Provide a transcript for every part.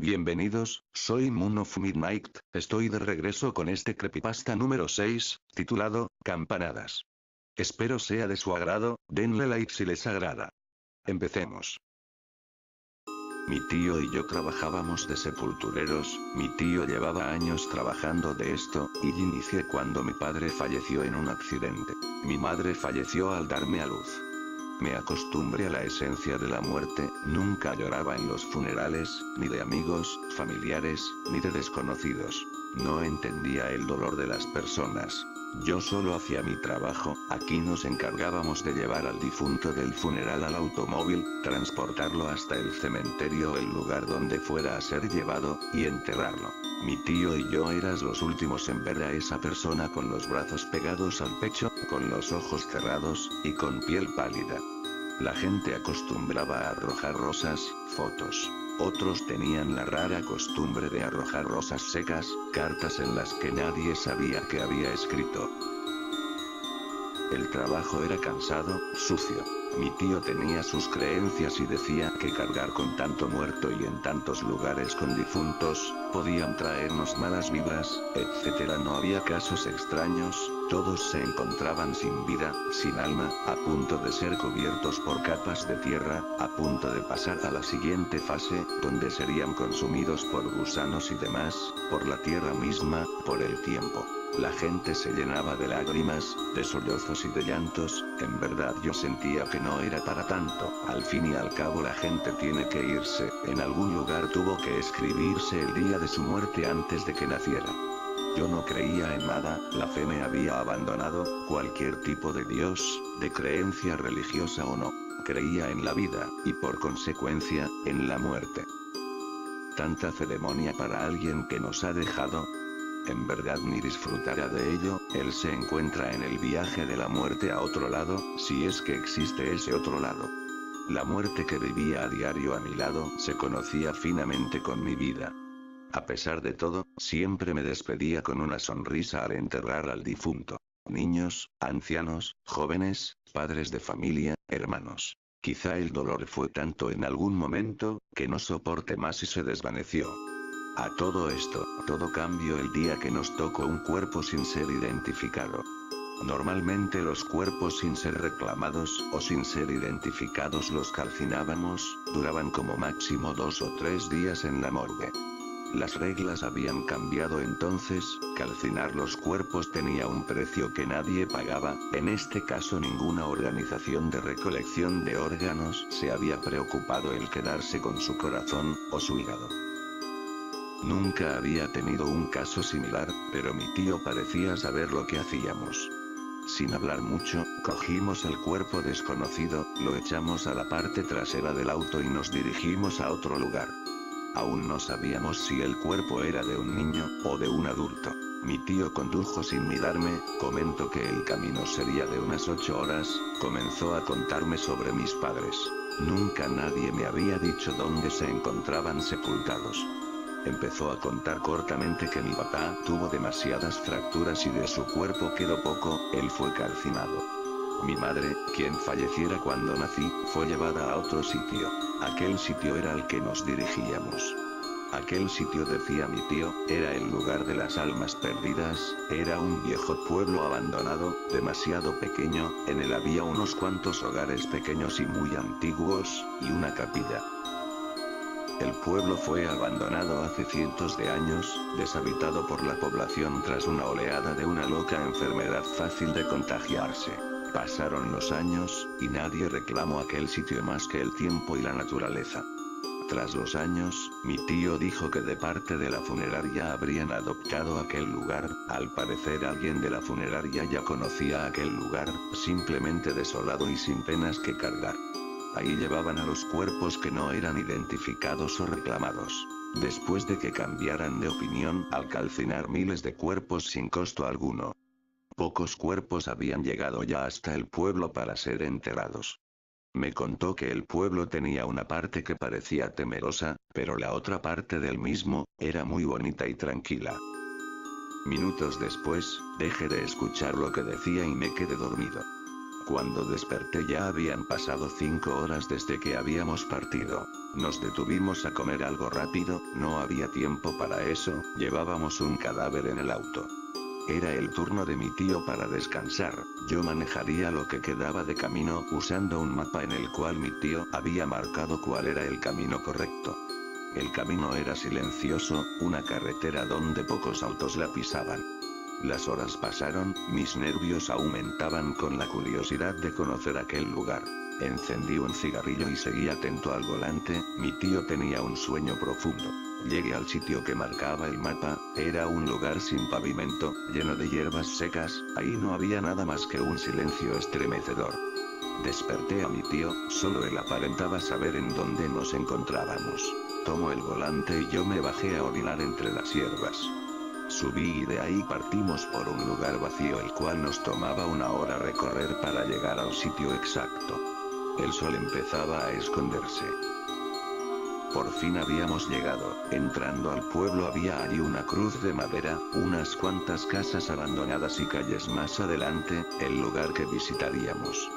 Bienvenidos, soy Moon of Midnight, estoy de regreso con este creepypasta número 6, titulado, Campanadas. Espero sea de su agrado, denle like si les agrada. Empecemos. Mi tío y yo trabajábamos de sepultureros, mi tío llevaba años trabajando de esto, y inicié cuando mi padre falleció en un accidente. Mi madre falleció al darme a luz. Me acostumbré a la esencia de la muerte, nunca lloraba en los funerales, ni de amigos, familiares, ni de desconocidos. No entendía el dolor de las personas. Yo solo hacía mi trabajo, aquí nos encargábamos de llevar al difunto del funeral al automóvil, transportarlo hasta el cementerio o el lugar donde fuera a ser llevado, y enterrarlo. Mi tío y yo eras los últimos en ver a esa persona con los brazos pegados al pecho, con los ojos cerrados, y con piel pálida. La gente acostumbraba a arrojar rosas, fotos. Otros tenían la rara costumbre de arrojar rosas secas, cartas en las que nadie sabía qué había escrito. El trabajo era cansado, sucio. Mi tío tenía sus creencias y decía que cargar con tanto muerto y en tantos lugares con difuntos, podían traernos malas vibras, etc. No había casos extraños, todos se encontraban sin vida, sin alma, a punto de ser cubiertos por capas de tierra, a punto de pasar a la siguiente fase, donde serían consumidos por gusanos y demás, por la tierra misma, por el tiempo. La gente se llenaba de lágrimas, de sollozos y de llantos, en verdad yo sentía que no era para tanto, al fin y al cabo la gente tiene que irse, en algún lugar tuvo que escribirse el día de su muerte antes de que naciera. Yo no creía en nada, la fe me había abandonado, cualquier tipo de Dios, de creencia religiosa o no, creía en la vida, y por consecuencia, en la muerte. Tanta ceremonia para alguien que nos ha dejado. En verdad ni disfrutará de ello, él se encuentra en el viaje de la muerte a otro lado, si es que existe ese otro lado. La muerte que vivía a diario a mi lado, se conocía finamente con mi vida. A pesar de todo, siempre me despedía con una sonrisa al enterrar al difunto. Niños, ancianos, jóvenes, padres de familia, hermanos. Quizá el dolor fue tanto en algún momento, que no soporté más y se desvaneció. A todo esto, todo cambió el día que nos tocó un cuerpo sin ser identificado. Normalmente los cuerpos sin ser reclamados, o sin ser identificados los calcinábamos, duraban como máximo 2 o 3 días en la morgue. Las reglas habían cambiado entonces, calcinar los cuerpos tenía un precio que nadie pagaba, en este caso ninguna organización de recolección de órganos se había preocupado el quedarse con su corazón, o su hígado. Nunca había tenido un caso similar, pero mi tío parecía saber lo que hacíamos. Sin hablar mucho, cogimos el cuerpo desconocido, lo echamos a la parte trasera del auto y nos dirigimos a otro lugar. Aún no sabíamos si el cuerpo era de un niño, o de un adulto. Mi tío condujo sin mirarme, comentó que el camino sería de unas 8 horas, comenzó a contarme sobre mis padres. Nunca nadie me había dicho dónde se encontraban sepultados. Empezó a contar cortamente que mi papá tuvo demasiadas fracturas y de su cuerpo quedó poco, él fue calcinado. Mi madre, quien falleciera cuando nací, fue llevada a otro sitio. Aquel sitio era al que nos dirigíamos. Aquel sitio, decía mi tío, era el lugar de las almas perdidas, era un viejo pueblo abandonado, demasiado pequeño, en él había unos cuantos hogares pequeños y muy antiguos, y una capilla. El pueblo fue abandonado hace cientos de años, deshabitado por la población tras una oleada de una loca enfermedad fácil de contagiarse. Pasaron los años, y nadie reclamó aquel sitio más que el tiempo y la naturaleza. Tras los años, mi tío dijo que de parte de la funeraria habrían adoptado aquel lugar, al parecer alguien de la funeraria ya conocía aquel lugar, simplemente desolado y sin penas que cargar. Ahí llevaban a los cuerpos que no eran identificados o reclamados. Después de que cambiaran de opinión al calcinar miles de cuerpos sin costo alguno. Pocos cuerpos habían llegado ya hasta el pueblo para ser enterrados. Me contó que el pueblo tenía una parte que parecía temerosa, pero la otra parte del mismo, era muy bonita y tranquila. Minutos después, dejé de escuchar lo que decía y me quedé dormido. Cuando desperté ya habían pasado 5 horas desde que habíamos partido. Nos detuvimos a comer algo rápido, no había tiempo para eso, llevábamos un cadáver en el auto. Era el turno de mi tío para descansar, yo manejaría lo que quedaba de camino usando un mapa en el cual mi tío había marcado cuál era el camino correcto. El camino era silencioso, una carretera donde pocos autos la pisaban. Las horas pasaron, mis nervios aumentaban con la curiosidad de conocer aquel lugar. Encendí un cigarrillo y seguí atento al volante, mi tío tenía un sueño profundo. Llegué al sitio que marcaba el mapa, era un lugar sin pavimento, lleno de hierbas secas, ahí no había nada más que un silencio estremecedor. Desperté a mi tío, solo él aparentaba saber en dónde nos encontrábamos. Tomó el volante y yo me bajé a orinar entre las hierbas. Subí y de ahí partimos por un lugar vacío el cual nos tomaba 1 hora recorrer para llegar al sitio exacto. El sol empezaba a esconderse. Por fin habíamos llegado, entrando al pueblo había allí una cruz de madera, unas cuantas casas abandonadas y calles más adelante, el lugar que visitaríamos.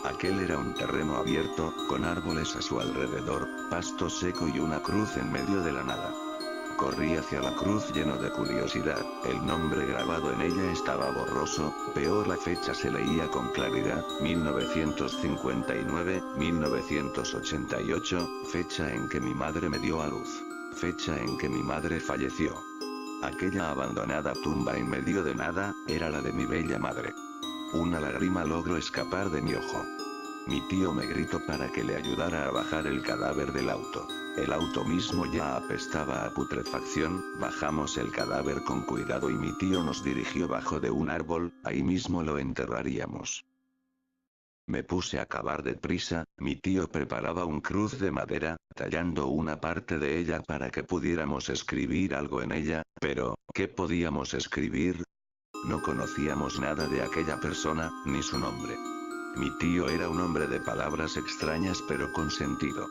Aquel era un terreno abierto, con árboles a su alrededor, pasto seco y una cruz en medio de la nada. Corrí hacia la cruz lleno de curiosidad, el nombre grabado en ella estaba borroso, peor la fecha se leía con claridad, 1959, 1988, fecha en que mi madre me dio a luz, fecha en que mi madre falleció. Aquella abandonada tumba en medio de nada, era la de mi bella madre. Una lágrima logró escapar de mi ojo. Mi tío me gritó para que le ayudara a bajar el cadáver del auto. El auto mismo ya apestaba a putrefacción, bajamos el cadáver con cuidado y mi tío nos dirigió bajo de un árbol, ahí mismo lo enterraríamos. Me puse a cavar deprisa, mi tío preparaba un cruz de madera, tallando una parte de ella para que pudiéramos escribir algo en ella, pero, ¿qué podíamos escribir? No conocíamos nada de aquella persona, ni su nombre. Mi tío era un hombre de palabras extrañas pero con sentido.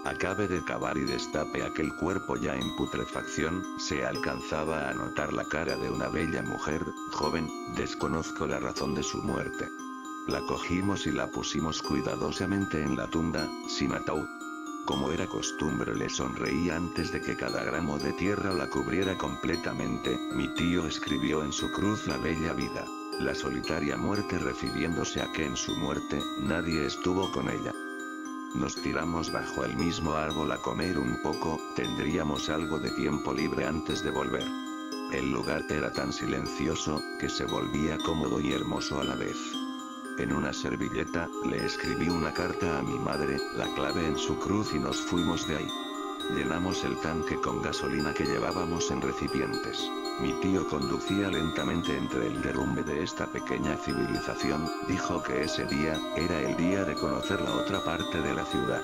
Acabe de cavar y destape aquel cuerpo ya en putrefacción, se alcanzaba a notar la cara de una bella mujer, joven, desconozco la razón de su muerte. La cogimos y la pusimos cuidadosamente en la tumba, sin ataúd. Como era costumbre le sonreí antes de que cada gramo de tierra la cubriera completamente, mi tío escribió en su cruz la bella vida, la solitaria muerte refiriéndose a que en su muerte, nadie estuvo con ella. Nos tiramos bajo el mismo árbol a comer un poco, tendríamos algo de tiempo libre antes de volver. El lugar era tan silencioso, que se volvía cómodo y hermoso a la vez. En una servilleta, le escribí una carta a mi madre, la clavé en su cruz y nos fuimos de ahí. Llenamos el tanque con gasolina que llevábamos en recipientes. Mi tío conducía lentamente entre el derrumbe de esta pequeña civilización, dijo que ese día, era el día de conocer la otra parte de la ciudad.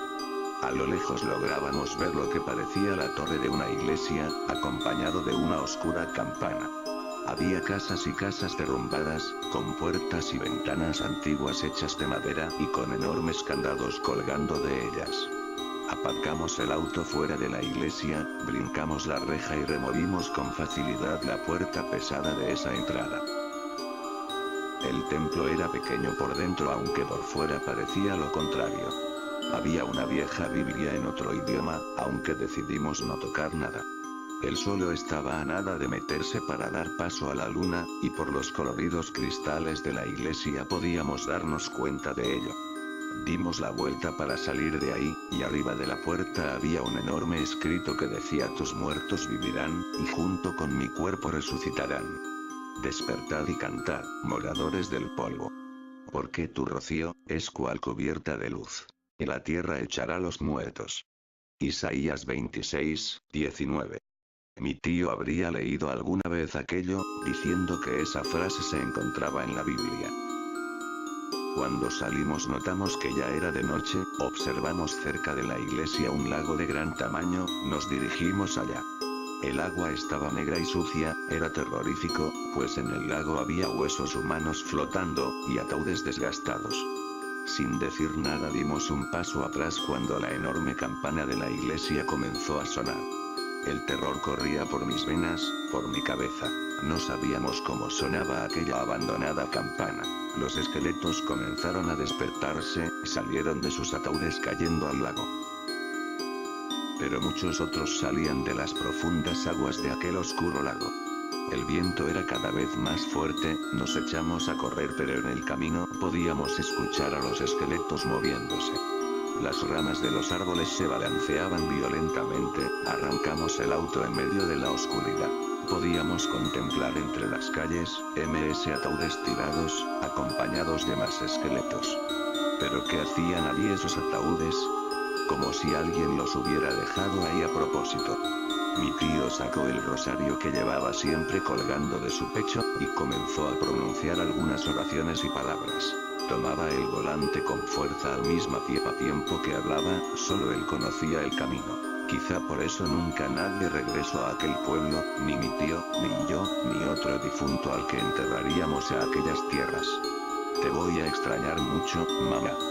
A lo lejos lográbamos ver lo que parecía la torre de una iglesia, acompañado de una oscura campana. Había casas y casas derrumbadas, con puertas y ventanas antiguas hechas de madera y con enormes candados colgando de ellas. Aparcamos el auto fuera de la iglesia, brincamos la reja y removimos con facilidad la puerta pesada de esa entrada. El templo era pequeño por dentro aunque por fuera parecía lo contrario. Había una vieja Biblia en otro idioma, aunque decidimos no tocar nada. El sol estaba a nada de meterse para dar paso a la luna, y por los coloridos cristales de la iglesia podíamos darnos cuenta de ello. Dimos la vuelta para salir de ahí, y arriba de la puerta había un enorme escrito que decía: tus muertos vivirán, y junto con mi cuerpo resucitarán. Despertad y cantad, moradores del polvo. Porque tu rocío, es cual cubierta de luz. Y la tierra echará los muertos. Isaías 26, 19. Mi tío habría leído alguna vez aquello, diciendo que esa frase se encontraba en la Biblia. Cuando salimos notamos que ya era de noche, observamos cerca de la iglesia un lago de gran tamaño, nos dirigimos allá. El agua estaba negra y sucia, era terrorífico, pues en el lago había huesos humanos flotando, y ataúdes desgastados. Sin decir nada dimos un paso atrás cuando la enorme campana de la iglesia comenzó a sonar. El terror corría por mis venas, por mi cabeza. No sabíamos cómo sonaba aquella abandonada campana. Los esqueletos comenzaron a despertarse, salieron de sus ataúdes cayendo al lago. Pero muchos otros salían de las profundas aguas de aquel oscuro lago. El viento era cada vez más fuerte, nos echamos a correr, pero en el camino podíamos escuchar a los esqueletos moviéndose. Las ramas de los árboles se balanceaban violentamente, arrancamos el auto en medio de la oscuridad. Podíamos contemplar entre las calles, ataúdes tirados, acompañados de más esqueletos. ¿Pero qué hacían allí esos ataúdes? Como si alguien los hubiera dejado ahí a propósito. Mi tío sacó el rosario que llevaba siempre colgando de su pecho, y comenzó a pronunciar algunas oraciones y palabras. Tomaba el volante con fuerza al mismo tiempo que hablaba, solo él conocía el camino. Quizá por eso nunca nadie regresó a aquel pueblo, ni mi tío, ni yo, ni otro difunto al que enterraríamos a aquellas tierras. Te voy a extrañar mucho, mamá.